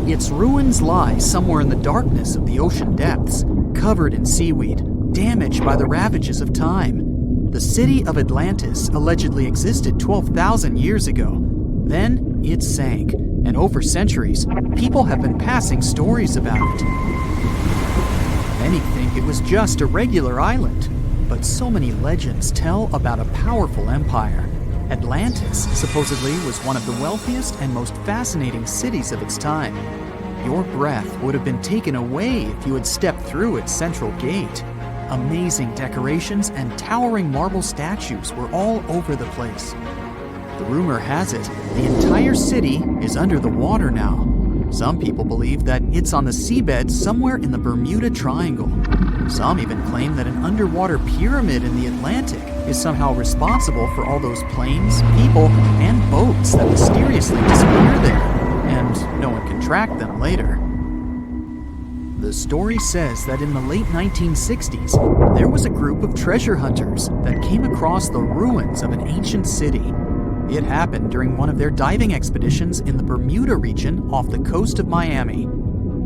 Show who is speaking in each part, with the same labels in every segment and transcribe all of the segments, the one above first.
Speaker 1: Its ruins lie somewhere in the darkness of the ocean depths, covered in seaweed, damaged by the ravages of time. The city of Atlantis allegedly existed 12,000 years ago. Then it sank, and over centuries, people have been passing stories about it. Many think it was just a regular island, but so many legends tell about a powerful empire. Atlantis supposedly was one of the wealthiest and most fascinating cities of its time. Your breath would have been taken away if you had stepped through its central gate. Amazing decorations and towering marble statues were all over the place. The rumor has it, the entire city is under the water now. Some people believe that it's on the seabed somewhere in the Bermuda Triangle. Some even claim that an underwater pyramid in the Atlantic is somehow responsible for all those planes, people, and boats that mysteriously disappear there, and no one can track them later. The story says that in the late 1960s, there was a group of treasure hunters that came across the ruins of an ancient city. It happened during one of their diving expeditions in the Bermuda region off the coast of Miami.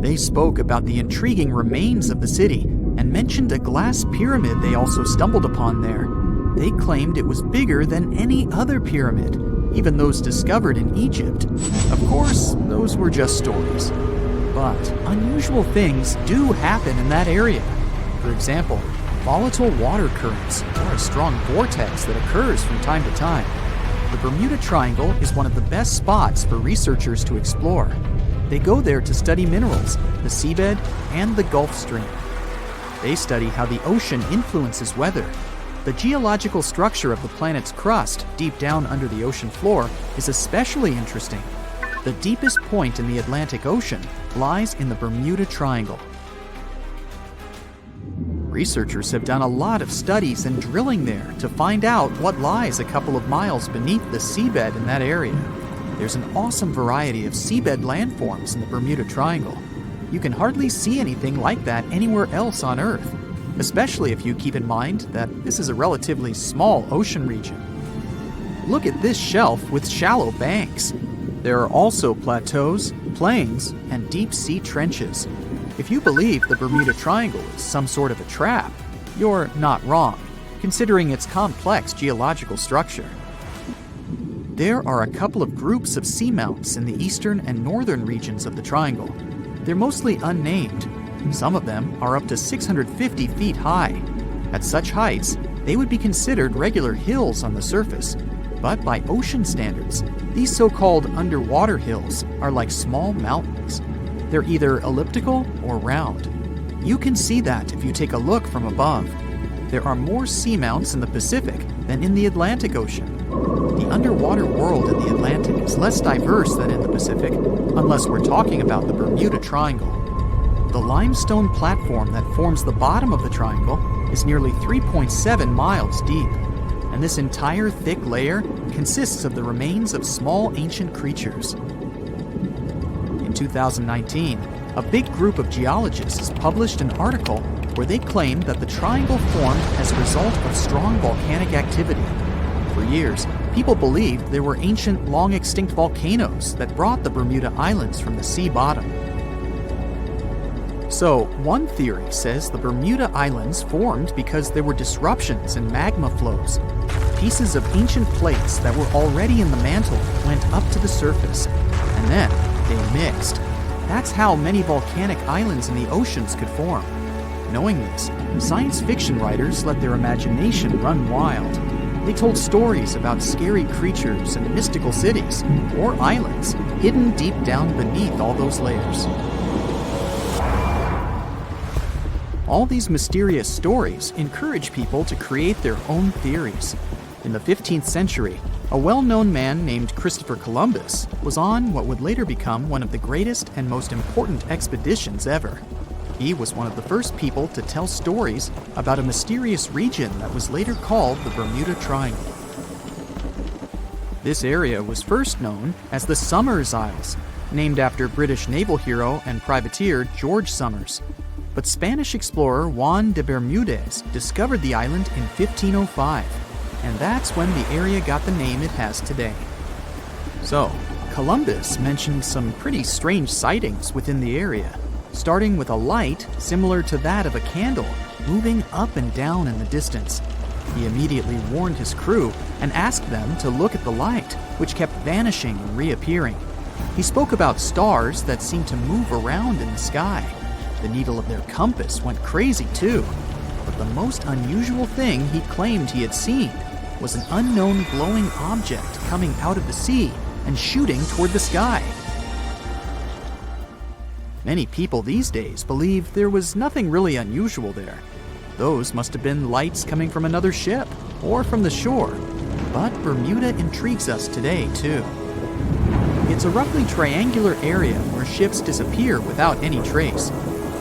Speaker 1: They spoke about the intriguing remains of the city and mentioned a glass pyramid they also stumbled upon there. They claimed it was bigger than any other pyramid, even those discovered in Egypt. Of course, those were just stories. But unusual things do happen in that area. For example, volatile water currents or a strong vortex that occurs from time to time. The Bermuda Triangle is one of the best spots for researchers to explore. They go there to study minerals, the seabed, and the Gulf Stream. They study how the ocean influences weather. The geological structure of the planet's crust deep down under the ocean floor is especially interesting. The deepest point in the Atlantic Ocean lies in the Bermuda Triangle. Researchers have done a lot of studies and drilling there to find out what lies a couple of miles beneath the seabed in that area. There's an awesome variety of seabed landforms in the Bermuda Triangle. You can hardly see anything like that anywhere else on Earth, especially if you keep in mind that this is a relatively small ocean region. Look at this shelf with shallow banks. There are also plateaus, plains, and deep-sea trenches. If you believe the Bermuda Triangle is some sort of a trap, you're not wrong, considering its complex geological structure. There are a couple of groups of seamounts in the eastern and northern regions of the triangle. They're mostly unnamed. Some of them are up to 650 feet high. At such heights, they would be considered regular hills on the surface, but by ocean standards, these so-called underwater hills are like small mountains. They're either elliptical or round. You can see that if you take a look from above. There are more seamounts in the Pacific than in the Atlantic Ocean. The underwater world in the Atlantic is less diverse than in the Pacific, unless we're talking about the Bermuda Triangle. The limestone platform that forms the bottom of the triangle is nearly 3.7 miles deep, and this entire thick layer consists of the remains of small ancient creatures. In 2019, a big group of geologists published an article where they claimed that the triangle formed as a result of strong volcanic activity. For years, people believed there were ancient, long-extinct volcanoes that brought the Bermuda Islands from the sea bottom. So, one theory says the Bermuda Islands formed because there were disruptions in magma flows. Pieces of ancient plates that were already in the mantle went up to the surface, and then they mixed. That's how many volcanic islands in the oceans could form. Knowing this, science fiction writers let their imagination run wild. They told stories about scary creatures and mystical cities, or islands, hidden deep down beneath all those layers. All these mysterious stories encourage people to create their own theories. In the 15th century, a well-known man named Christopher Columbus was on what would later become one of the greatest and most important expeditions ever. He was one of the first people to tell stories about a mysterious region that was later called the Bermuda Triangle. This area was first known as the Somers Isles, named after British naval hero and privateer George Somers. But Spanish explorer Juan de Bermudez discovered the island in 1505, and that's when the area got the name it has today. So, Columbus mentioned some pretty strange sightings within the area, starting with a light similar to that of a candle moving up and down in the distance. He immediately warned his crew and asked them to look at the light, which kept vanishing and reappearing. He spoke about stars that seemed to move around in the sky. The needle of their compass went crazy too. But the most unusual thing he claimed he had seen was an unknown glowing object coming out of the sea and shooting toward the sky. Many people these days believe there was nothing really unusual there. Those must have been lights coming from another ship or from the shore. But Bermuda intrigues us today too. It's a roughly triangular area where ships disappear without any trace.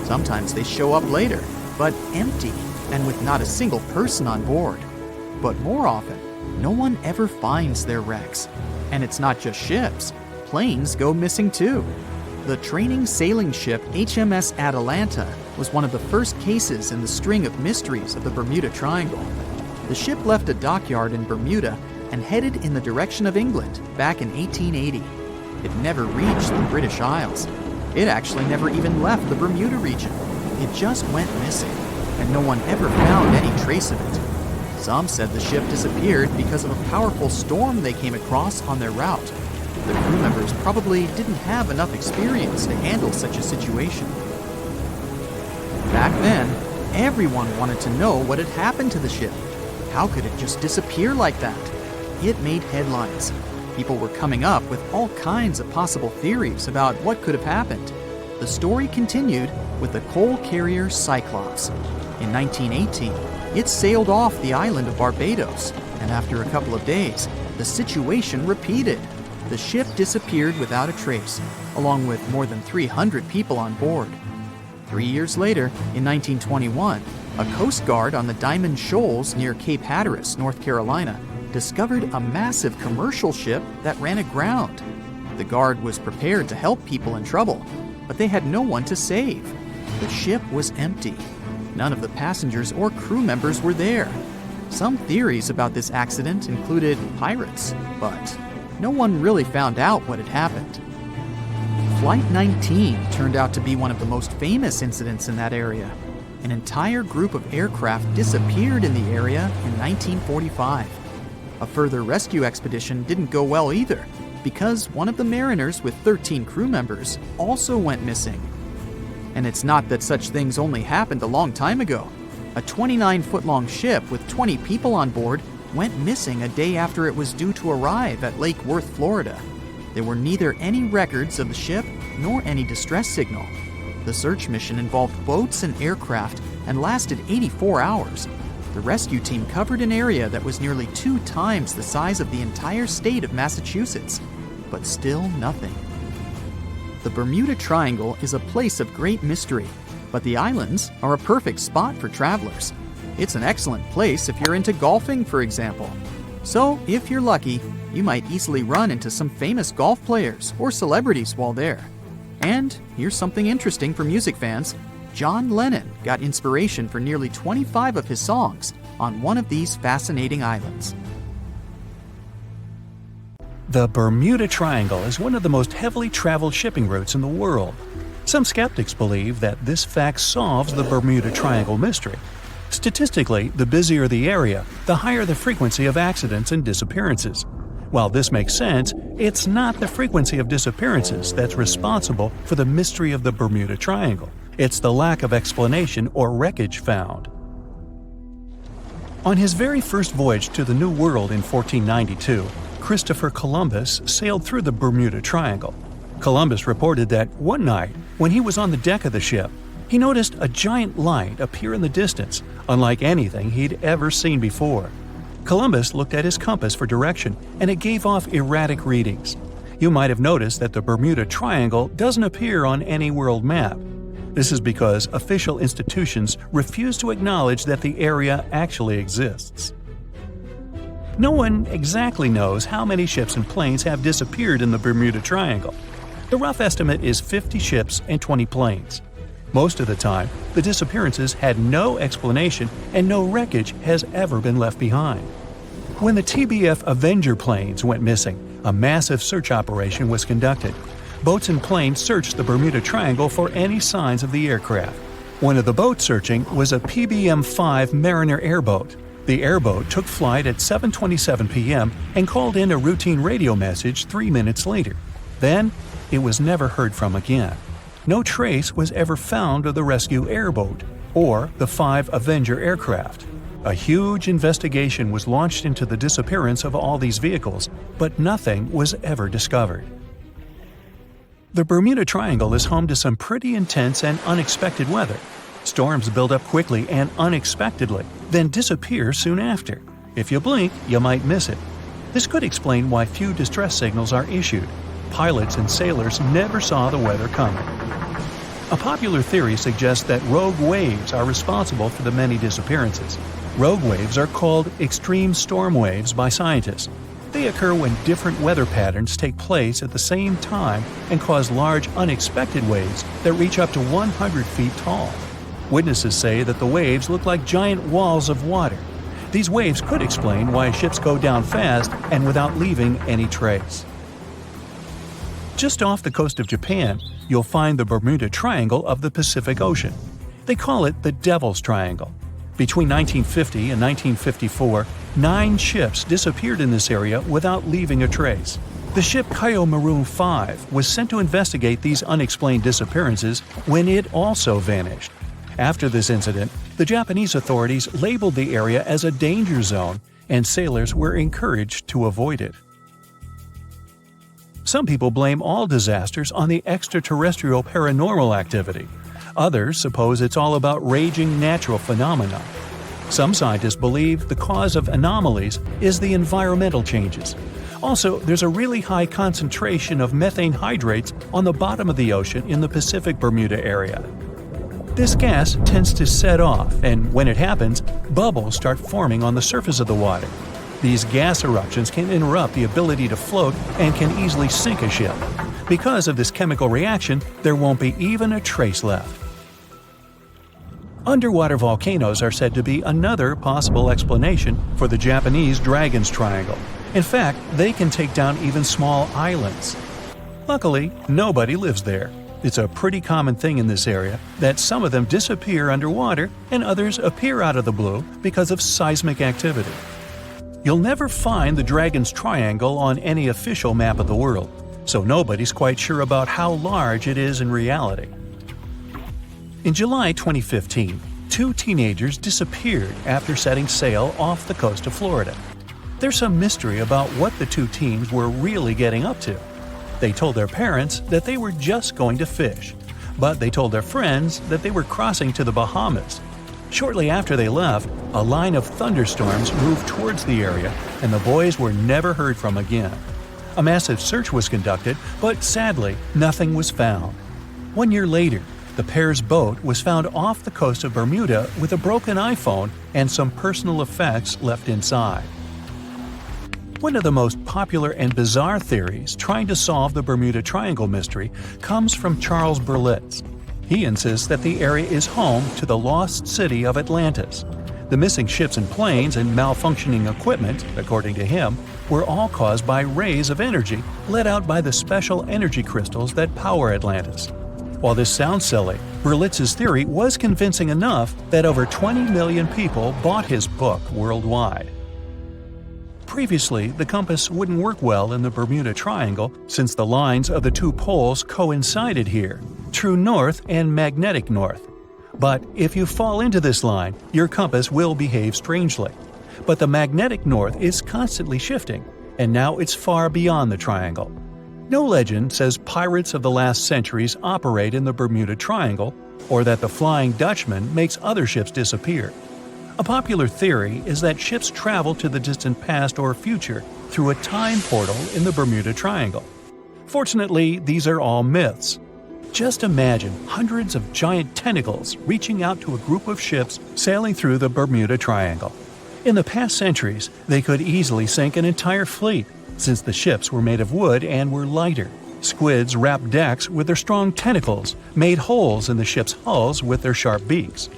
Speaker 1: Sometimes they show up later, but empty and with not a single person on board. But more often, no one ever finds their wrecks. And it's not just ships. Planes go missing too. The training sailing ship HMS Atalanta was one of the first cases in the string of mysteries of the Bermuda Triangle. The ship left a dockyard in Bermuda and headed in the direction of England back in 1880. It never reached the British Isles. It actually never even left the Bermuda region. It just went missing, and no one ever found any trace of it. Some said the ship disappeared because of a powerful storm they came across on their route. The crew members probably didn't have enough experience to handle such a situation. Back then, everyone wanted to know what had happened to the ship. How could it just disappear like that? It made headlines. People were coming up with all kinds of possible theories about what could have happened. The story continued with the coal carrier Cyclops. In 1918, it sailed off the island of Barbados, and after a couple of days, the situation repeated. The ship disappeared without a trace, along with more than 300 people on board. 3 years later, in 1921, a Coast Guard on the Diamond Shoals near Cape Hatteras, North Carolina, discovered a massive commercial ship that ran aground. The Guard was prepared to help people in trouble, but they had no one to save. The ship was empty. None of the passengers or crew members were there. Some theories about this accident included pirates, but no one really found out what had happened. Flight 19 turned out to be one of the most famous incidents in that area. An entire group of aircraft disappeared in the area in 1945. A further rescue expedition didn't go well either, because one of the mariners with 13 crew members also went missing. And it's not that such things only happened a long time ago. A 29-foot-long ship with 20 people on board went missing a day after it was due to arrive at Lake Worth, Florida. There were neither any records of the ship nor any distress signal. The search mission involved boats and aircraft and lasted 84 hours. The rescue team covered an area that was nearly 2 times the size of the entire state of Massachusetts, but still nothing. The Bermuda Triangle is a place of great mystery, but the islands are a perfect spot for travelers. It's an excellent place if you're into golfing, for example. So, if you're lucky, you might easily run into some famous golf players or celebrities while there. And here's something interesting for music fans. John Lennon got inspiration for nearly 25 of his songs on one of these fascinating islands.
Speaker 2: The Bermuda Triangle is one of the most heavily traveled shipping routes in the world. Some skeptics believe that this fact solves the Bermuda Triangle mystery. Statistically, the busier the area, the higher the frequency of accidents and disappearances. While this makes sense, it's not the frequency of disappearances that's responsible for the mystery of the Bermuda Triangle. It's the lack of explanation or wreckage found. On his very first voyage to the New World in 1492, Christopher Columbus sailed through the Bermuda Triangle. Columbus reported that one night, when he was on the deck of the ship, he noticed a giant light appear in the distance, unlike anything he'd ever seen before. Columbus looked at his compass for direction, and it gave off erratic readings. You might have noticed that the Bermuda Triangle doesn't appear on any world map. This is because official institutions refuse to acknowledge that the area actually exists. No one exactly knows how many ships and planes have disappeared in the Bermuda Triangle. The rough estimate is 50 ships and 20 planes. Most of the time, the disappearances had no explanation and no wreckage has ever been left behind. When the TBF Avenger planes went missing, A massive search operation was conducted. Boats and planes searched the Bermuda Triangle for any signs of the aircraft. One of the boats searching was a PBM-5 Mariner airboat. The airboat took flight at 7:27 p.m. and called in a routine radio message 3 minutes later. Then, it was never heard from again. No trace was ever found of the rescue airboat or the 5 Avenger aircraft. A huge investigation was launched into the disappearance of all these vehicles, but nothing was ever discovered. The Bermuda Triangle is home to some pretty intense and unexpected weather. Storms build up quickly and unexpectedly, then disappear soon after. If you blink, you might miss it. This could explain why few distress signals are issued. Pilots and sailors never saw the weather coming. A popular theory suggests that rogue waves are responsible for the many disappearances. Rogue waves are called extreme storm waves by scientists. They occur when different weather patterns take place at the same time and cause large, unexpected waves that reach up to 100 feet tall. Witnesses say that the waves look like giant walls of water. These waves could explain why ships go down fast and without leaving any trace. Just off the coast of Japan, you'll find the Bermuda Triangle of the Pacific Ocean. They call it the Devil's Triangle. Between 1950 and 1954, 9 ships disappeared in this area without leaving a trace. The ship Maroon 5 was sent to investigate these unexplained disappearances when it also vanished. After this incident, the Japanese authorities labeled the area as a danger zone, and sailors were encouraged to avoid it. Some people blame all disasters on the extraterrestrial paranormal activity. Others suppose it's all about raging natural phenomena. Some scientists believe the cause of anomalies is the environmental changes. Also, there's a really high concentration of methane hydrates on the bottom of the ocean in the Pacific Bermuda area. This gas tends to set off, and when it happens, bubbles start forming on the surface of the water. These gas eruptions can interrupt the ability to float and can easily sink a ship. Because of this chemical reaction, there won't be even a trace left. Underwater volcanoes are said to be another possible explanation for the Japanese Dragon's Triangle. In fact, they can take down even small islands. Luckily, nobody lives there. It's a pretty common thing in this area that some of them disappear underwater and others appear out of the blue because of seismic activity. You'll never find the Dragon's Triangle on any official map of the world, so nobody's quite sure about how large it is in reality. In July 2015, 2 teenagers disappeared after setting sail off the coast of Florida. There's some mystery about what the 2 teens were really getting up to. They told their parents that they were just going to fish, but they told their friends that they were crossing to the Bahamas. Shortly after they left, a line of thunderstorms moved towards the area, and the boys were never heard from again. A massive search was conducted, but sadly, nothing was found. 1 year later, the pair's boat was found off the coast of Bermuda with a broken iPhone and some personal effects left inside. One of the most popular and bizarre theories trying to solve the Bermuda Triangle mystery comes from Charles Berlitz. He insists that the area is home to the lost city of Atlantis. The missing ships and planes and malfunctioning equipment, according to him, were all caused by rays of energy let out by the special energy crystals that power Atlantis. While this sounds silly, Berlitz's theory was convincing enough that over 20 million people bought his book worldwide. Previously, the compass wouldn't work well in the Bermuda Triangle since the lines of the 2 poles coincided here, true north and magnetic north. But if you fall into this line, your compass will behave strangely. But the magnetic north is constantly shifting, and now it's far beyond the triangle. No legend says pirates of the last centuries operate in the Bermuda Triangle, or that the Flying Dutchman makes other ships disappear. A popular theory is that ships travel to the distant past or future through a time portal in the Bermuda Triangle. Fortunately, these are all myths. Just imagine hundreds of giant tentacles reaching out to a group of ships sailing through the Bermuda Triangle. In the past centuries, they could easily sink an entire fleet, since the ships were made of wood and were lighter. Squids wrapped decks with their strong tentacles, made holes in the ship's hulls with their sharp beaks.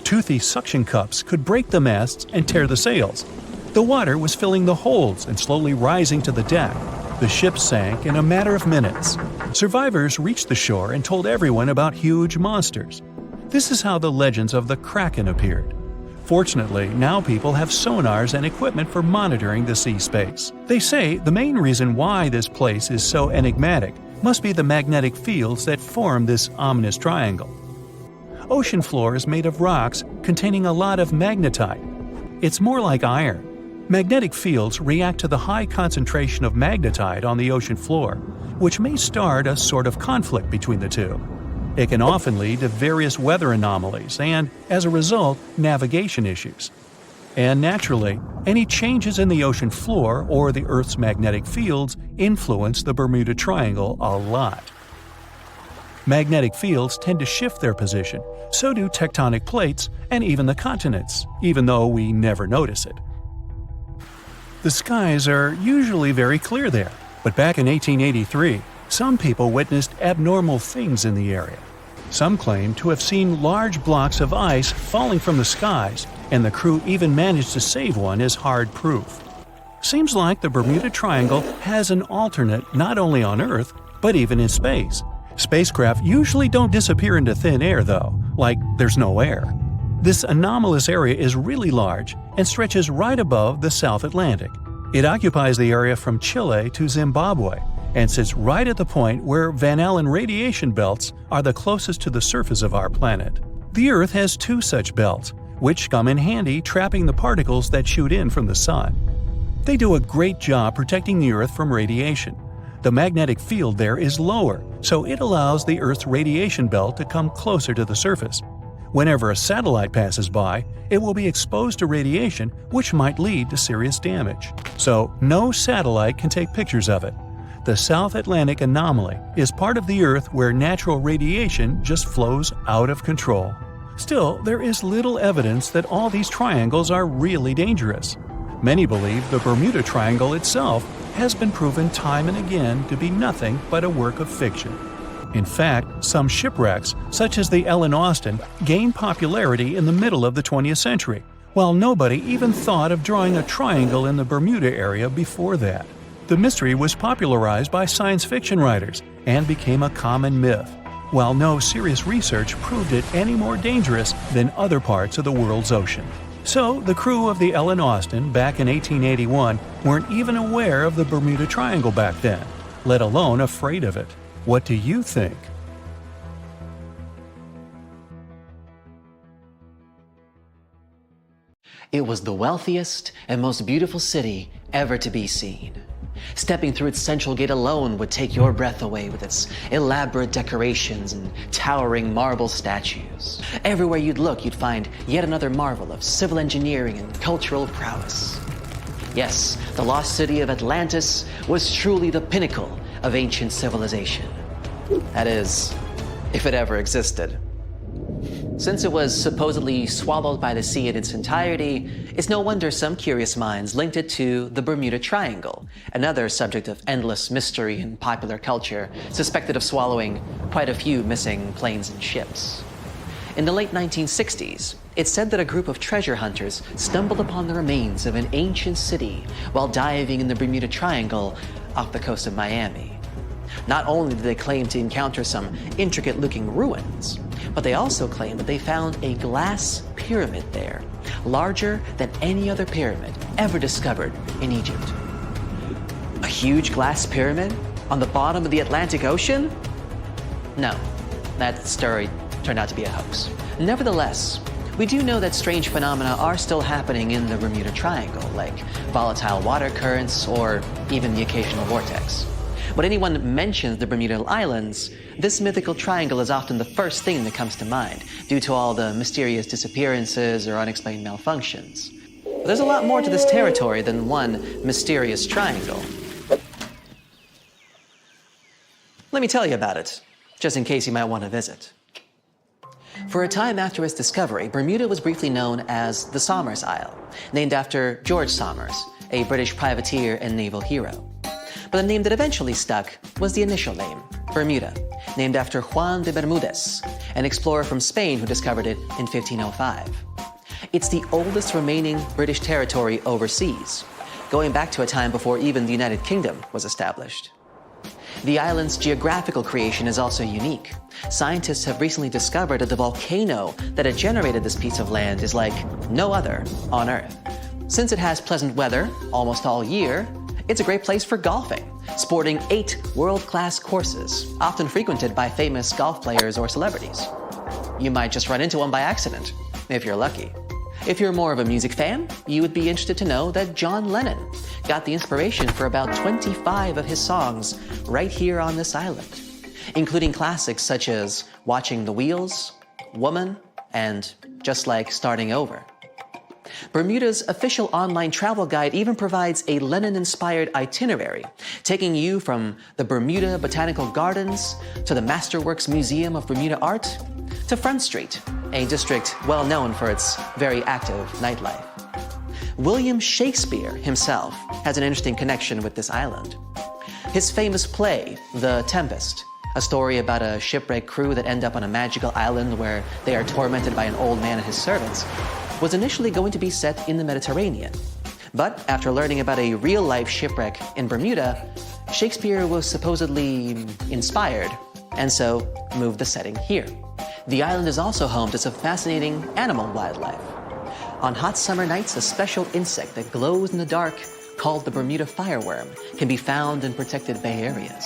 Speaker 2: Toothy suction cups could break the masts and tear the sails. The water was filling the holds and slowly rising to the deck. The ship sank in a matter of minutes. Survivors reached the shore and told everyone about huge monsters. This is how the legends of the Kraken appeared. Fortunately, now people have sonars and equipment for monitoring the sea space. They say the main reason why this place is so enigmatic must be the magnetic fields that form this ominous triangle. Ocean floor is made of rocks containing a lot of magnetite. It's more like iron. Magnetic fields react to the high concentration of magnetite on the ocean floor, which may start a sort of conflict between the two. It can often lead to various weather anomalies and, as a result, navigation issues. And naturally, any changes in the ocean floor or the Earth's magnetic fields influence the Bermuda Triangle a lot. Magnetic fields tend to shift their position, so do tectonic plates and even the continents, even though we never notice it. The skies are usually very clear there, but back in 1883, some people witnessed abnormal things in the area. Some claim to have seen large blocks of ice falling from the skies, and the crew even managed to save one as hard proof. Seems like the Bermuda Triangle has an alternate not only on Earth, but even in space. Spacecraft usually don't disappear into thin air though, like there's no air. This anomalous area is really large and stretches right above the South Atlantic. It occupies the area from Chile to Zimbabwe and sits right at the point where Van Allen radiation belts are the closest to the surface of our planet. The Earth has two such belts, which come in handy trapping the particles that shoot in from the Sun. They do a great job protecting the Earth from radiation. The magnetic field there is lower, so it allows the Earth's radiation belt to come closer to the surface. Whenever a satellite passes by, it will be exposed to radiation, which might lead to serious damage. So, no satellite can take pictures of it. The South Atlantic anomaly is part of the Earth where natural radiation just flows out of control. Still, there is little evidence that all these triangles are really dangerous. Many believe the Bermuda Triangle itself has been proven time and again to be nothing but a work of fiction. In fact, some shipwrecks, such as the Ellen Austin, gained popularity in the middle of the 20th century, while nobody even thought of drawing a triangle in the Bermuda area before that. The mystery was popularized by science fiction writers and became a common myth, while no serious research proved it any more dangerous than other parts of the world's ocean. So, the crew of the Ellen Austin back in 1881 weren't even aware of the Bermuda Triangle back then, let alone afraid of it. What do you think?
Speaker 3: It was the wealthiest and most beautiful city ever to be seen. Stepping through its central gate alone would take your breath away with its elaborate decorations and towering marble statues. Everywhere you'd look, you'd find yet another marvel of civil engineering and cultural prowess. Yes, the lost city of Atlantis was truly the pinnacle of ancient civilization. That is, if it ever existed. Since it was supposedly swallowed by the sea in its entirety, it's no wonder some curious minds linked it to the Bermuda Triangle, another subject of endless mystery in popular culture, suspected of swallowing quite a few missing planes and ships. In the late 1960s, it's said that a group of treasure hunters stumbled upon the remains of an ancient city while diving in the Bermuda Triangle off the coast of Miami. Not only did they claim to encounter some intricate-looking ruins, but they also claimed that they found a glass pyramid there, larger than any other pyramid ever discovered in Egypt. A huge glass pyramid on the bottom of the Atlantic Ocean? No, that story turned out to be a hoax. Nevertheless, we do know that strange phenomena are still happening in the Bermuda Triangle, like volatile water currents or even the occasional vortex. When anyone mentions the Bermuda Islands, this mythical triangle is often the first thing that comes to mind, due to all the mysterious disappearances or unexplained malfunctions. But there's a lot more to this territory than one mysterious triangle. Let me tell you about it, just in case you might want to visit. For a time after its discovery, Bermuda was briefly known as the Somers Isle, named after George Somers, a British privateer and naval hero. But the name that eventually stuck was the initial name, Bermuda, named after Juan de Bermudez, an explorer from Spain who discovered it in 1505. It's the oldest remaining British territory overseas, going back to a time before even the United Kingdom was established. The island's geographical creation is also unique. Scientists have recently discovered that the volcano that had generated this piece of land is like no other on Earth. Since it has pleasant weather almost all year, it's a great place for golfing, sporting 8 world-class courses, often frequented by famous golf players or celebrities. You might just run into one by accident, if you're lucky. If you're more of a music fan, you would be interested to know that John Lennon got the inspiration for about 25 of his songs right here on this island, including classics such as Watching the Wheels, Woman, and Just Like Starting Over. Bermuda's official online travel guide even provides a Lennon-inspired itinerary, taking you from the Bermuda Botanical Gardens to the Masterworks Museum of Bermuda Art to Front Street, a district well known for its very active nightlife. William Shakespeare himself has an interesting connection with this island. His famous play, The Tempest, a story about a shipwrecked crew that end up on a magical island where they are tormented by an old man and his servants, was initially going to be set in the Mediterranean. But after learning about a real-life shipwreck in Bermuda, Shakespeare was supposedly inspired, and so moved the setting here. The island is also home to some fascinating animal wildlife. On hot summer nights, a special insect that glows in the dark, called the Bermuda fireworm, can be found in protected bay areas.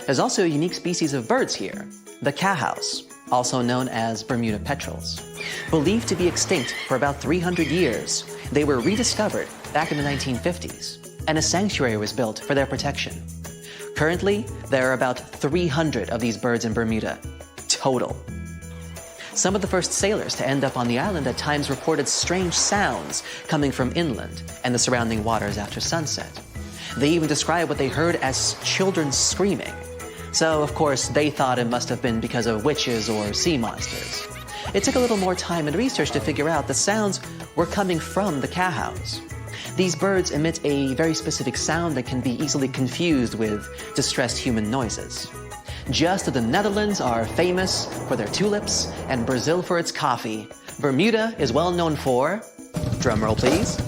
Speaker 3: There's also a unique species of birds here, the cowhouse, also known as Bermuda petrels. Believed to be extinct for about 300 years, they were rediscovered back in the 1950s, and a sanctuary was built for their protection. Currently, there are about 300 of these birds in Bermuda, total. Some of the first sailors to end up on the island at times reported strange sounds coming from inland and the surrounding waters after sunset. They even described what they heard as children screaming. So, of course, they thought it must have been because of witches or sea monsters. It took a little more time and research to figure out the sounds were coming from the cowhouse. These birds emit a very specific sound that can be easily confused with distressed human noises. Just as the Netherlands are famous for their tulips and Brazil for its coffee, Bermuda is well known for, drumroll please,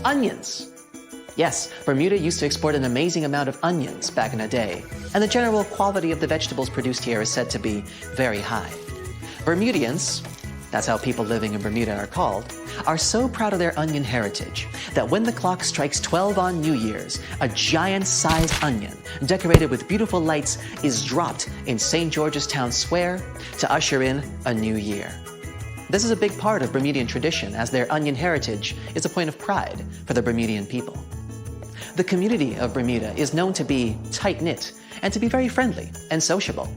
Speaker 3: onions. Yes, Bermuda used to export an amazing amount of onions back in the day, and the general quality of the vegetables produced here is said to be very high. Bermudians, that's how people living in Bermuda are called, are so proud of their onion heritage that when the clock strikes 12 on New Year's, a giant-sized onion decorated with beautiful lights is dropped in St. George's Town Square to usher in a new year. This is a big part of Bermudian tradition, as their onion heritage is a point of pride for the Bermudian people. The community of Bermuda is known to be tight-knit and to be very friendly and sociable.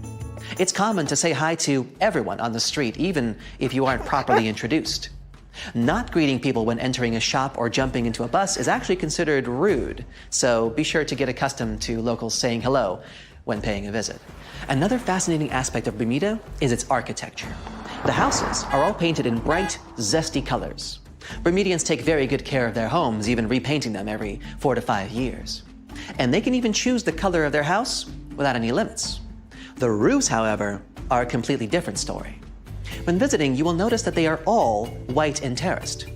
Speaker 3: It's common to say hi to everyone on the street, even if you aren't properly introduced. Not greeting people when entering a shop or jumping into a bus is actually considered rude, so be sure to get accustomed to locals saying hello when paying a visit. Another fascinating aspect of Bermuda is its architecture. The houses are all painted in bright, zesty colors. Bermudians take very good care of their homes, even repainting them every 4 to 5 years. And they can even choose the color of their house without any limits. The roofs, however, are a completely different story. When visiting, you will notice that they are all white and terraced.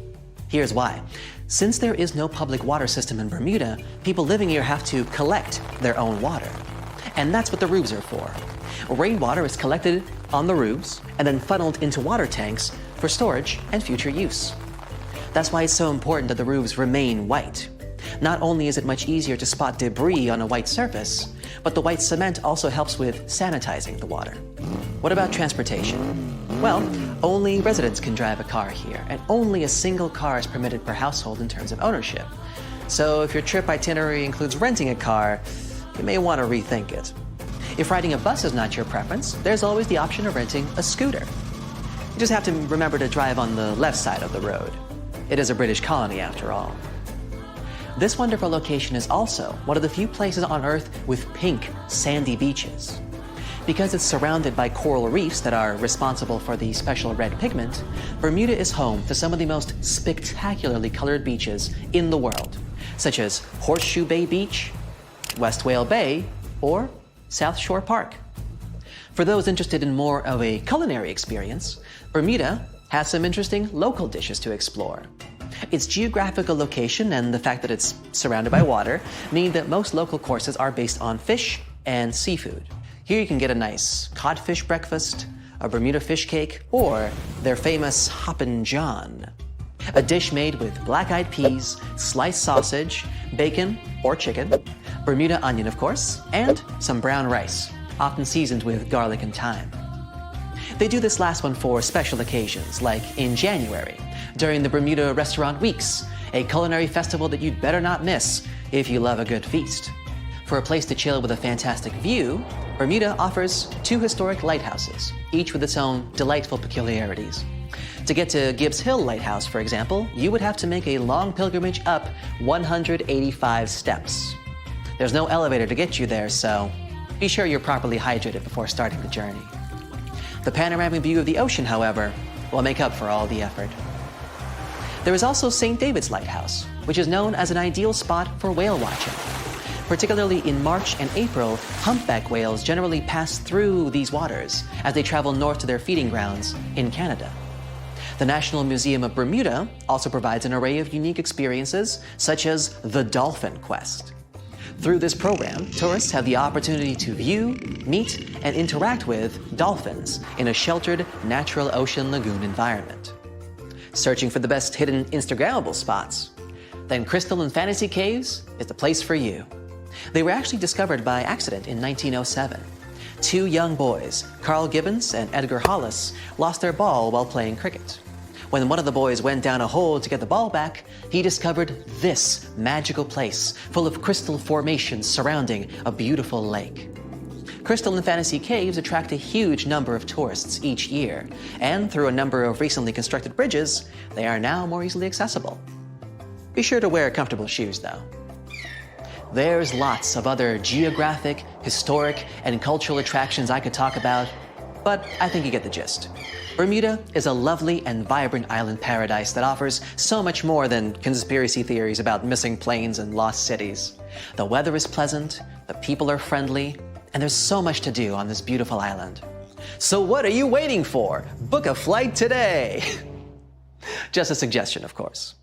Speaker 3: Here's why. Since there is no public water system in Bermuda, people living here have to collect their own water. And that's what the roofs are for. Rainwater is collected on the roofs and then funneled into water tanks for storage and future use. That's why it's so important that the roofs remain white. Not only is it much easier to spot debris on a white surface, but the white cement also helps with sanitizing the water. What about transportation? Well, only residents can drive a car here, and only a single car is permitted per household in terms of ownership. So if your trip itinerary includes renting a car, you may want to rethink it. If riding a bus is not your preference, there's always the option of renting a scooter. You just have to remember to drive on the left side of the road. It is a British colony after all. This wonderful location is also one of the few places on Earth with pink, sandy beaches. Because it's surrounded by coral reefs that are responsible for the special red pigment, Bermuda is home to some of the most spectacularly colored beaches in the world, such as Horseshoe Bay Beach, West Whale Bay, or South Shore Park. For those interested in more of a culinary experience, Bermuda has some interesting local dishes to explore. Its geographical location and the fact that it's surrounded by water mean that most local courses are based on fish and seafood. Here you can get a nice codfish breakfast, a Bermuda fish cake, or their famous Hoppin' John, a dish made with black-eyed peas, sliced sausage, bacon or chicken, Bermuda onion, of course, and some brown rice, often seasoned with garlic and thyme. They do this last one for special occasions, like in January, during the Bermuda Restaurant Weeks, a culinary festival that you'd better not miss if you love a good feast. For a place to chill with a fantastic view, Bermuda offers 2 historic lighthouses, each with its own delightful peculiarities. To get to Gibbs Hill Lighthouse, for example, you would have to make a long pilgrimage up 185 steps. There's no elevator to get you there, so be sure you're properly hydrated before starting the journey. The panoramic view of the ocean, however, will make up for all the effort. There is also St. David's Lighthouse, which is known as an ideal spot for whale watching. Particularly in March and April, humpback whales generally pass through these waters as they travel north to their feeding grounds in Canada. The National Museum of Bermuda also provides an array of unique experiences, such as the Dolphin Quest. Through this program, tourists have the opportunity to view, meet, and interact with dolphins in a sheltered, natural ocean lagoon environment. Searching for the best hidden Instagrammable spots? Then Crystal and Fantasy Caves is the place for you. They were actually discovered by accident in 1907. 2 young boys, Carl Gibbons and Edgar Hollis, lost their ball while playing cricket. When one of the boys went down a hole to get the ball back, he discovered this magical place full of crystal formations surrounding a beautiful lake. Crystal and Fantasy Caves attract a huge number of tourists each year, and through a number of recently constructed bridges, they are now more easily accessible. Be sure to wear comfortable shoes, though. There's lots of other geographic, historic, and cultural attractions I could talk about, but I think you get the gist. Bermuda is a lovely and vibrant island paradise that offers so much more than conspiracy theories about missing planes and lost cities. The weather is pleasant, the people are friendly, and there's so much to do on this beautiful island. So what are you waiting for? Book a flight today! Just a suggestion, of course.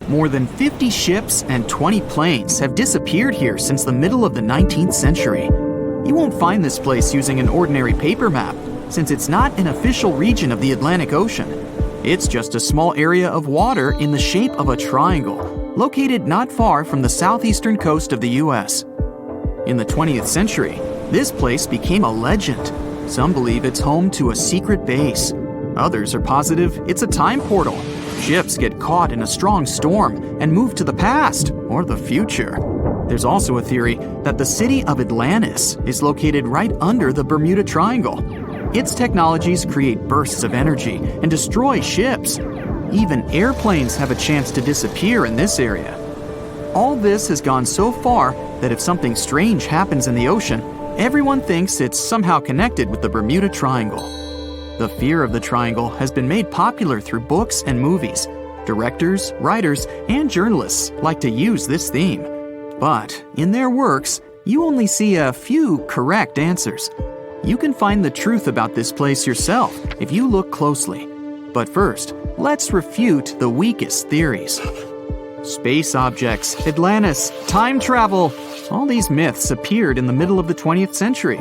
Speaker 1: More than 50 ships and 20 planes have disappeared here since the middle of the 19th century. You won't find this place using an ordinary paper map, since it's not an official region of the Atlantic Ocean. It's just a small area of water in the shape of a triangle, located not far from the southeastern coast of the US. In the 20th century, this place became a legend. Some believe it's home to a secret base. Others are positive it's a time portal. Ships get caught in a strong storm and move to the past or the future. There's also a theory that the city of Atlantis is located right under the Bermuda Triangle. Its technologies create bursts of energy and destroy ships. Even airplanes have a chance to disappear in this area. All this has gone so far that if something strange happens in the ocean, everyone thinks it's somehow connected with the Bermuda Triangle. The fear of the triangle has been made popular through books and movies. Directors, writers, and journalists like to use this theme. But in their works, you only see a few correct answers. You can find the truth about this place yourself if you look closely. But first, let's refute the weakest theories. Space objects, Atlantis, time travel. All these myths appeared in the middle of the 20th century.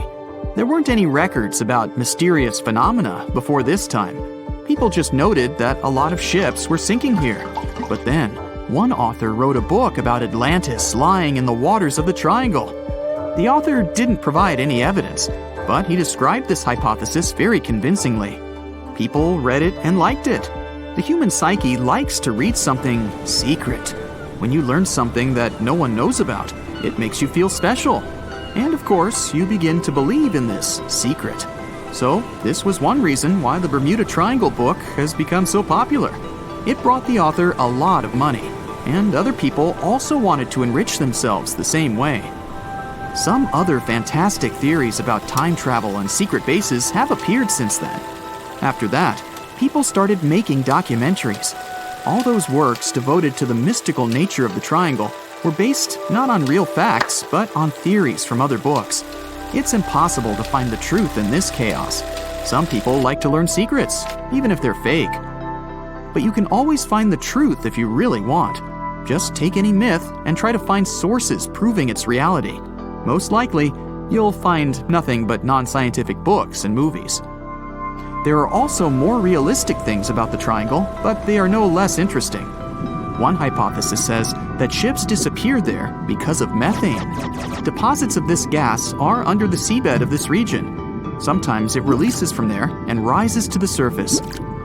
Speaker 1: There weren't any records about mysterious phenomena before this time. People just noted that a lot of ships were sinking here. But then, one author wrote a book about Atlantis lying in the waters of the triangle. The author didn't provide any evidence, but he described this hypothesis very convincingly. People read it and liked it. The human psyche likes to read something secret. When you learn something that no one knows about, it makes you feel special. And of course, you begin to believe in this secret. So, this was one reason why the Bermuda Triangle book has become so popular. It brought the author a lot of money, and other people also wanted to enrich themselves the same way. Some other fantastic theories about time travel and secret bases have appeared since then. After that, people started making documentaries. All those works devoted to the mystical nature of the triangle were based not on real facts, but on theories from other books. It's impossible to find the truth in this chaos. Some people like to learn secrets, even if they're fake. but you can always find the truth if you really want. Just take any myth and try to find sources proving its reality. Most likely, you'll find nothing but non-scientific books and movies. There are also more realistic things about the triangle, but they are no less interesting. One hypothesis says that ships disappeared there because of methane. Deposits of this gas are under the seabed of this region. Sometimes it releases from there and rises to the surface.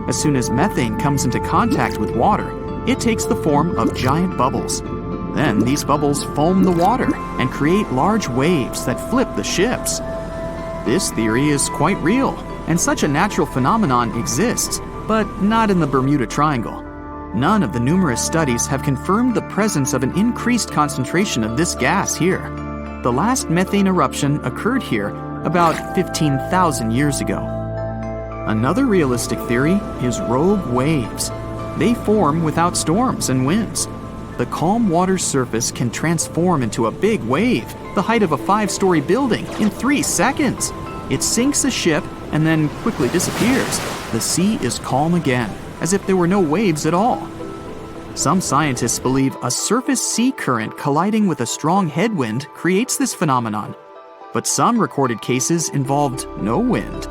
Speaker 1: As soon as methane comes into contact with water, it takes the form of giant bubbles. Then these bubbles foam the water and create large waves that flip the ships. This theory is quite real, and such a natural phenomenon exists, but not in the Bermuda Triangle. None of the numerous studies have confirmed the presence of an increased concentration of this gas here. The last methane eruption occurred here about 15,000 years ago. Another realistic theory is rogue waves. They form without storms and winds. The calm water's surface can transform into a big wave, the height of a 5-story building, in 3 seconds. It sinks a ship and then quickly disappears. The sea is calm again, as if there were no waves at all. Some scientists believe a surface sea current colliding with a strong headwind creates this phenomenon. But some recorded cases involved no wind.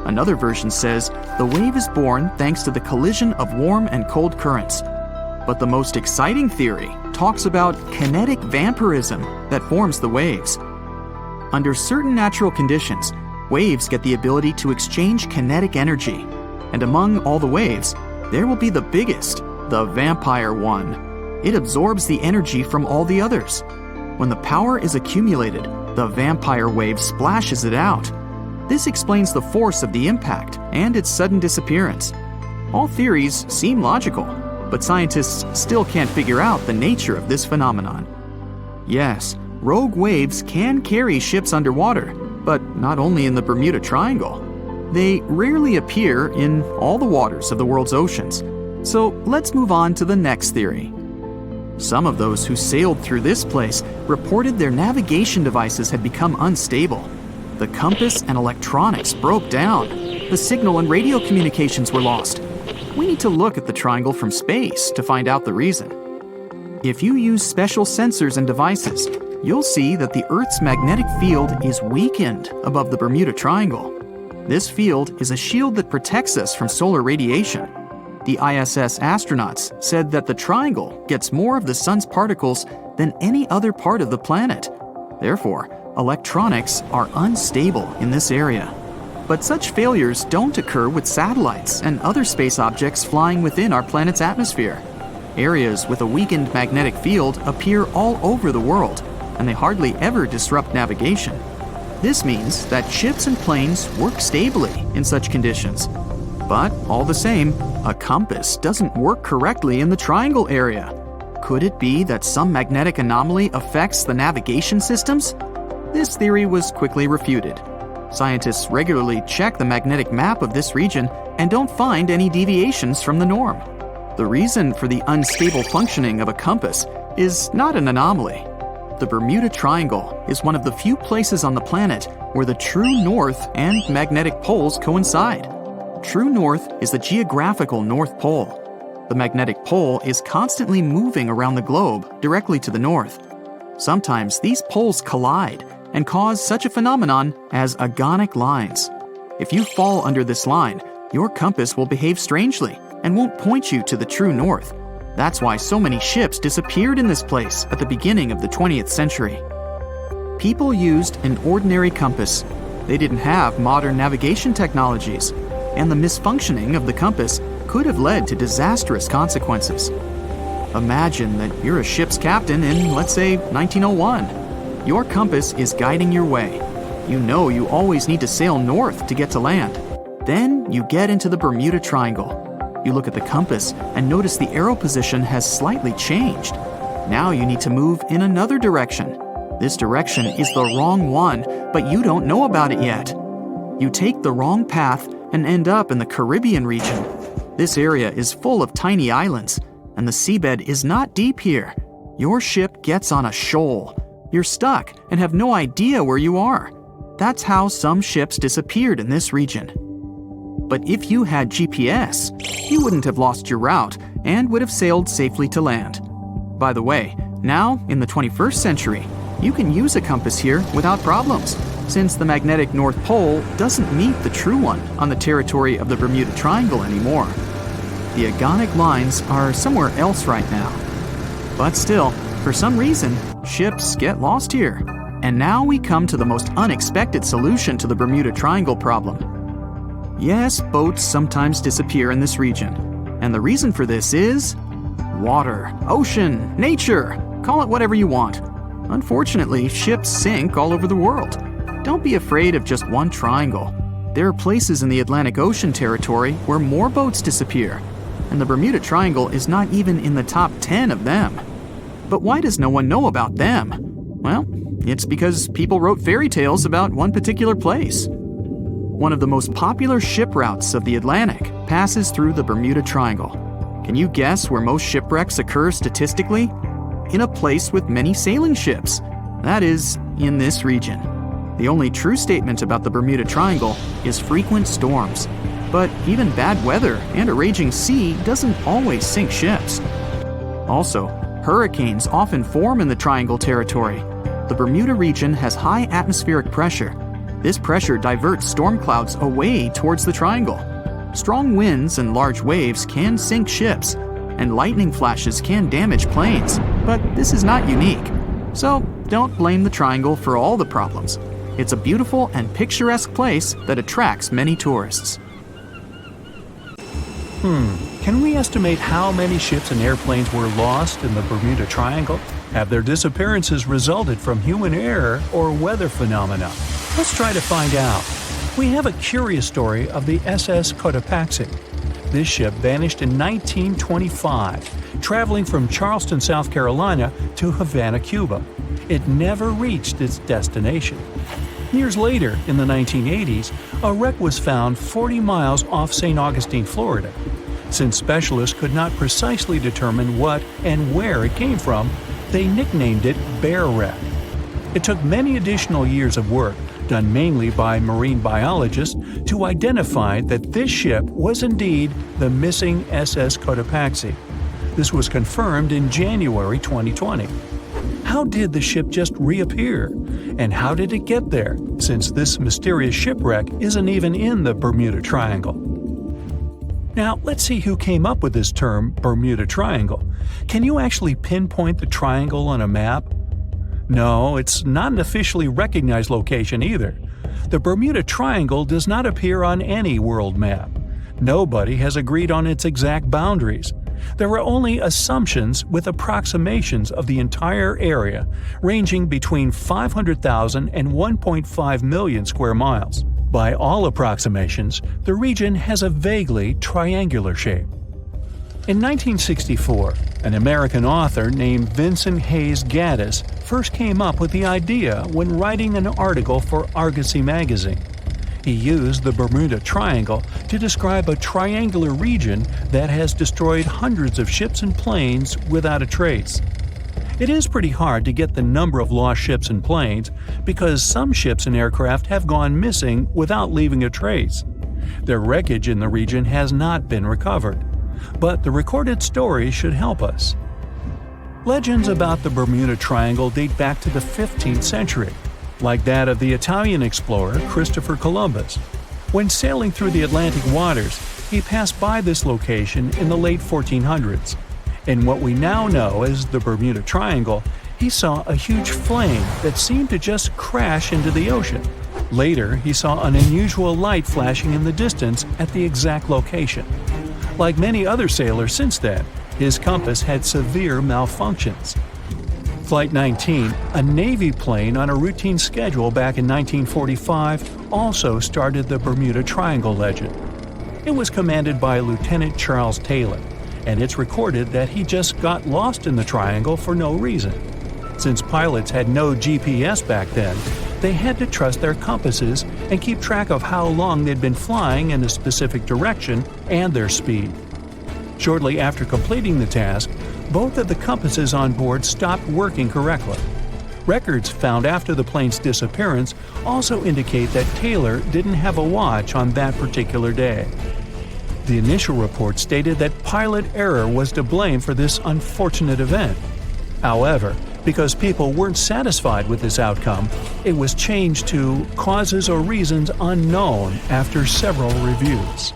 Speaker 1: Another version says the wave is born thanks to the collision of warm and cold currents. But the most exciting theory talks about kinetic vampirism that forms the waves. Under certain natural conditions, waves get the ability to exchange kinetic energy. And among all the waves, there will be the biggest, the vampire one. It absorbs the energy from all the others. When the power is accumulated, the vampire wave splashes it out. This explains the force of the impact and its sudden disappearance. All theories seem logical, but scientists still can't figure out the nature of this phenomenon. Yes, rogue waves can carry ships underwater, but not only in the Bermuda Triangle. They rarely appear in all the waters of the world's oceans. So let's move on to the next theory. Some of those who sailed through this place reported their navigation devices had become unstable. The compass and electronics broke down. The signal and radio communications were lost. We need to look at the triangle from space to find out the reason. If you use special sensors and devices, you'll see that the Earth's magnetic field is weakened above the Bermuda Triangle. This field is a shield that protects us from solar radiation. The ISS astronauts said that the triangle gets more of the sun's particles than any other part of the planet. Therefore, electronics are unstable in this area. But such failures don't occur with satellites and other space objects flying within our planet's atmosphere. Areas with a weakened magnetic field appear all over the world, and they hardly ever disrupt navigation. This means that ships and planes work stably in such conditions. But all the same, a compass doesn't work correctly in the triangle area. Could it be that some magnetic anomaly affects the navigation systems? This theory was quickly refuted. Scientists regularly check the magnetic map of this region and don't find any deviations from the norm. The reason for the unstable functioning of a compass is not an anomaly. The Bermuda Triangle is one of the few places on the planet where the true north and magnetic poles coincide. True north is the geographical North Pole. The magnetic pole is constantly moving around the globe directly to the north. Sometimes these poles collide and cause such a phenomenon as agonic lines. If you fall under this line, your compass will behave strangely and won't point you to the true north. That's why so many ships disappeared in this place at the beginning of the 20th century. People used an ordinary compass. They didn't have modern navigation technologies, and the misfunctioning of the compass could have led to disastrous consequences. Imagine that you're a ship's captain in, let's say, 1901. Your compass is guiding your way. You know you always need to sail north to get to land. Then you get into the Bermuda Triangle. You look at the compass and notice the arrow position has slightly changed. Now you need to move in another direction. This direction is the wrong one, but you don't know about it yet. You take the wrong path and end up in the Caribbean region. This area is full of tiny islands, and the seabed is not deep here. Your ship gets on a shoal. You're stuck and have no idea where you are. That's how some ships disappeared in this region. But if you had GPS, you wouldn't have lost your route and would have sailed safely to land. By the way, now, in the 21st century, you can use a compass here without problems, since the magnetic North Pole doesn't meet the true one on the territory of the Bermuda Triangle anymore. The agonic lines are somewhere else right now. But still, for some reason, ships get lost here. And now we come to the most unexpected solution to the Bermuda Triangle problem. Yes, boats sometimes disappear in this region. And the reason for this is water, ocean, nature, call it whatever you want. Unfortunately, ships sink all over the world. Don't be afraid of just one triangle. There are places in the Atlantic Ocean territory where more boats disappear, and the Bermuda Triangle is not even in the top 10 of them. But why does no one know about them? Well, it's because people wrote fairy tales about one particular place. One of the most popular ship routes of the Atlantic passes through the Bermuda Triangle. Can you guess where most shipwrecks occur statistically? In a place with many sailing ships. That is, in this region. The only true statement about the Bermuda Triangle is frequent storms. But even bad weather and a raging sea doesn't always sink ships. Also, hurricanes often form in the Triangle territory. The Bermuda region has high atmospheric pressure. This pressure diverts storm clouds away towards the Triangle. Strong winds and large waves can sink ships, and lightning flashes can damage planes, but this is not unique. So don't blame the Triangle for all the problems. It's a beautiful and picturesque place that attracts many tourists.
Speaker 2: Can we estimate how many ships and airplanes were lost in the Bermuda Triangle? Have their disappearances resulted from human error or weather phenomena? Let's try to find out. We have a curious story of the SS Cotopaxi. This ship vanished in 1925, traveling from Charleston, South Carolina to Havana, Cuba. It never reached its destination. Years later, in the 1980s, a wreck was found 40 miles off St. Augustine, Florida. Since specialists could not precisely determine what and where it came from, they nicknamed it Bear Wreck. It took many additional years of work, done mainly by marine biologists, to identify that this ship was indeed the missing SS Cotopaxi. This was confirmed in January 2020. How did the ship just reappear? And how did it get there, since this mysterious shipwreck isn't even in the Bermuda Triangle? Now, let's see who came up with this term, Bermuda Triangle. Can you actually pinpoint the triangle on a map? No, it's not an officially recognized location either. The Bermuda Triangle does not appear on any world map. Nobody has agreed on its exact boundaries. There are only assumptions with approximations of the entire area, ranging between 500,000 and 1.5 million square miles. By all approximations, the region has a vaguely triangular shape. In 1964, an American author named Vincent Hayes Gaddis first came up with the idea when writing an article for Argosy magazine. He used the Bermuda Triangle to describe a triangular region that has destroyed hundreds of ships and planes without a trace. It is pretty hard to get the number of lost ships and planes because some ships and aircraft have gone missing without leaving a trace. Their wreckage in the region has not been recovered, but the recorded stories should help us. Legends about the Bermuda Triangle date back to the 15th century, like that of the Italian explorer Christopher Columbus. When sailing through the Atlantic waters, he passed by this location in the late 1400s. In what we now know as the Bermuda Triangle, he saw a huge flame that seemed to just crash into the ocean. Later, he saw an unusual light flashing in the distance at the exact location. Like many other sailors since then, his compass had severe malfunctions. Flight 19, a Navy plane on a routine schedule back in 1945, also started the Bermuda Triangle legend. It was commanded by Lieutenant Charles Taylor, and it's recorded that he just got lost in the triangle for no reason. Since pilots had no GPS back then, they had to trust their compasses and keep track of how long they'd been flying in a specific direction and their speed. Shortly after completing the task, both of the compasses on board stopped working correctly. Records found after the plane's disappearance also indicate that Taylor didn't have a watch on that particular day. The initial report stated that pilot error was to blame for this unfortunate event. However, because people weren't satisfied with this outcome, it was changed to causes or reasons unknown after several reviews.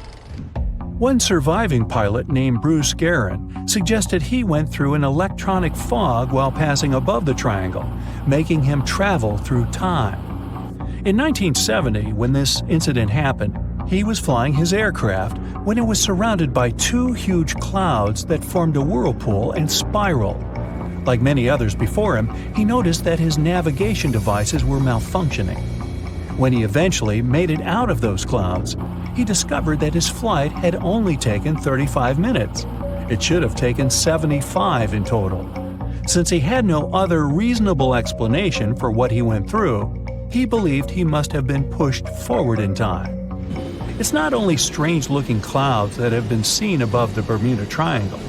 Speaker 2: One surviving pilot named Bruce Guerin suggested he went through an electronic fog while passing above the triangle, making him travel through time. In 1970, when this incident happened, he was flying his aircraft when it was surrounded by two huge clouds that formed a whirlpool and spiraled. Like many others before him, he noticed that his navigation devices were malfunctioning. When he eventually made it out of those clouds, he discovered that his flight had only taken 35 minutes. It should have taken 75 in total. Since he had no other reasonable explanation for what he went through, he believed he must have been pushed forward in time. It's not only strange-looking clouds that have been seen above the Bermuda Triangle.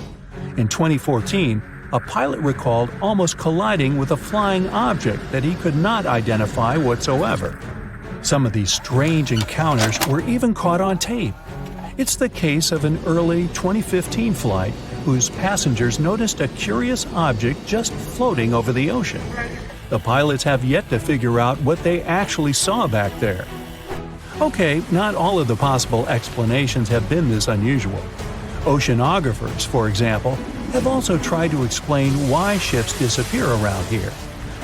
Speaker 2: In 2014, a pilot recalled almost colliding with a flying object that he could not identify whatsoever. Some of these strange encounters were even caught on tape. It's the case of an early 2015 flight whose passengers noticed a curious object just floating over the ocean. The pilots have yet to figure out what they actually saw back there. Okay, not all of the possible explanations have been this unusual. Oceanographers, for example, have also tried to explain why ships disappear around here.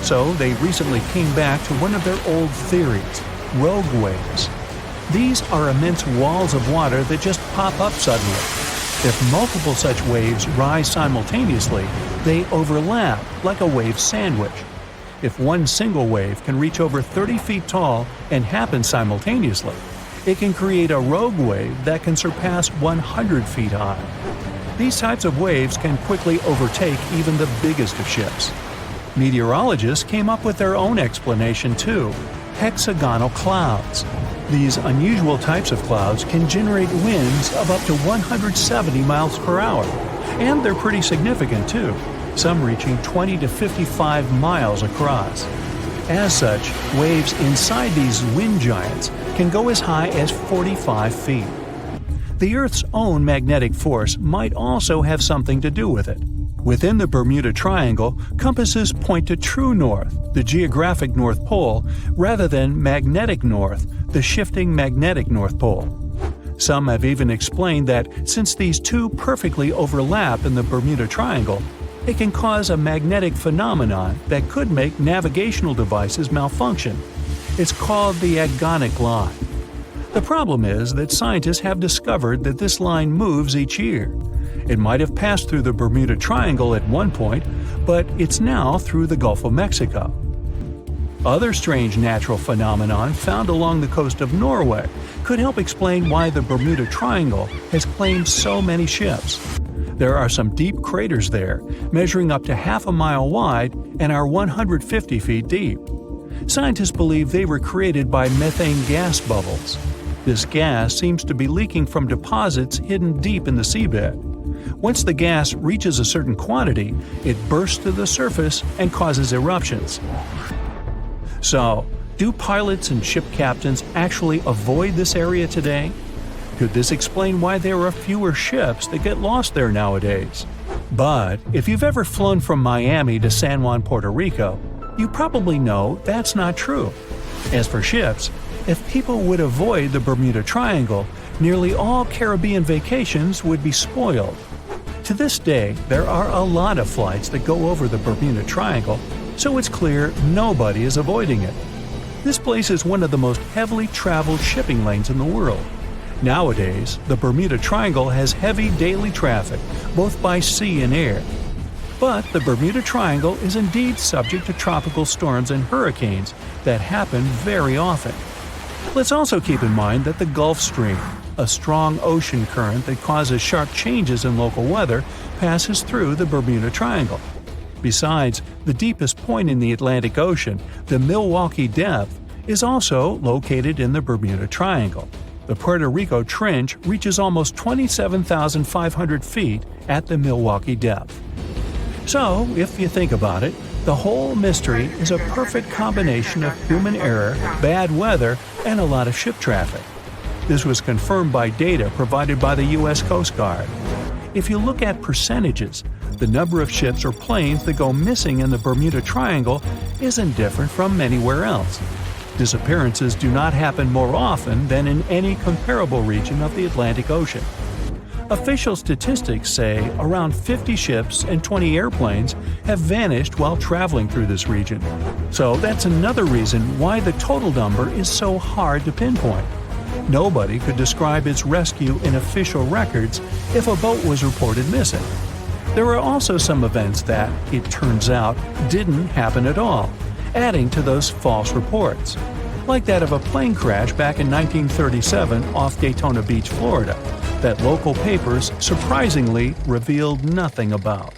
Speaker 2: So they recently came back to one of their old theories: rogue waves. These are immense walls of water that just pop up suddenly. If multiple such waves rise simultaneously, they overlap like a wave sandwich. If one single wave can reach over 30 feet tall and happen simultaneously, it can create a rogue wave that can surpass 100 feet high. These types of waves can quickly overtake even the biggest of ships. Meteorologists came up with their own explanation too: hexagonal clouds. These unusual types of clouds can generate winds of up to 170 miles per hour, and they're pretty significant too, some reaching 20 to 55 miles across. As such, waves inside these wind giants can go as high as 45 feet. The Earth's own magnetic force might also have something to do with it. Within the Bermuda Triangle, compasses point to true north, the geographic North Pole, rather than magnetic north, the shifting magnetic North Pole. Some have even explained that since these two perfectly overlap in the Bermuda Triangle, it can cause a magnetic phenomenon that could make navigational devices malfunction. It's called the agonic line. The problem is that scientists have discovered that this line moves each year. It might have passed through the Bermuda Triangle at one point, but it's now through the Gulf of Mexico. Other strange natural phenomenon found along the coast of Norway could help explain why the Bermuda Triangle has claimed so many ships. There are some deep craters there, measuring up to half a mile wide and are 150 feet deep. Scientists believe they were created by methane gas bubbles. This gas seems to be leaking from deposits hidden deep in the seabed. Once the gas reaches a certain quantity, it bursts to the surface and causes eruptions. So, do pilots and ship captains actually avoid this area today? Could this explain why there are fewer ships that get lost there nowadays? But if you've ever flown from Miami to San Juan, Puerto Rico, you probably know that's not true. As for ships, if people would avoid the Bermuda Triangle, nearly all Caribbean vacations would be spoiled. To this day, there are a lot of flights that go over the Bermuda Triangle, so it's clear nobody is avoiding it. This place is one of the most heavily traveled shipping lanes in the world. Nowadays, the Bermuda Triangle has heavy daily traffic, both by sea and air. But the Bermuda Triangle is indeed subject to tropical storms and hurricanes that happen very often. Let's also keep in mind that the Gulf Stream, a strong ocean current that causes sharp changes in local weather, passes through the Bermuda Triangle. Besides, the deepest point in the Atlantic Ocean, the Milwaukee Depth, is also located in the Bermuda Triangle. The Puerto Rico Trench reaches almost 27,500 feet at the Milwaukee Depth. So, if you think about it, The whole mystery is a perfect combination of human error, bad weather, and a lot of ship traffic. This was confirmed by data provided by the U.S. Coast Guard. If you look at percentages, the number of ships or planes that go missing in the Bermuda Triangle isn't different from anywhere else. Disappearances do not happen more often than in any comparable region of the Atlantic Ocean. Official statistics say around 50 ships and 20 airplanes have vanished while traveling through this region. So that's another reason why the total number is so hard to pinpoint. Nobody could describe its rescue in official records if a boat was reported missing. There are also some events that, it turns out, didn't happen at all, adding to those false reports, like that of a plane crash back in 1937 off Daytona Beach, Florida, that local papers surprisingly revealed nothing about.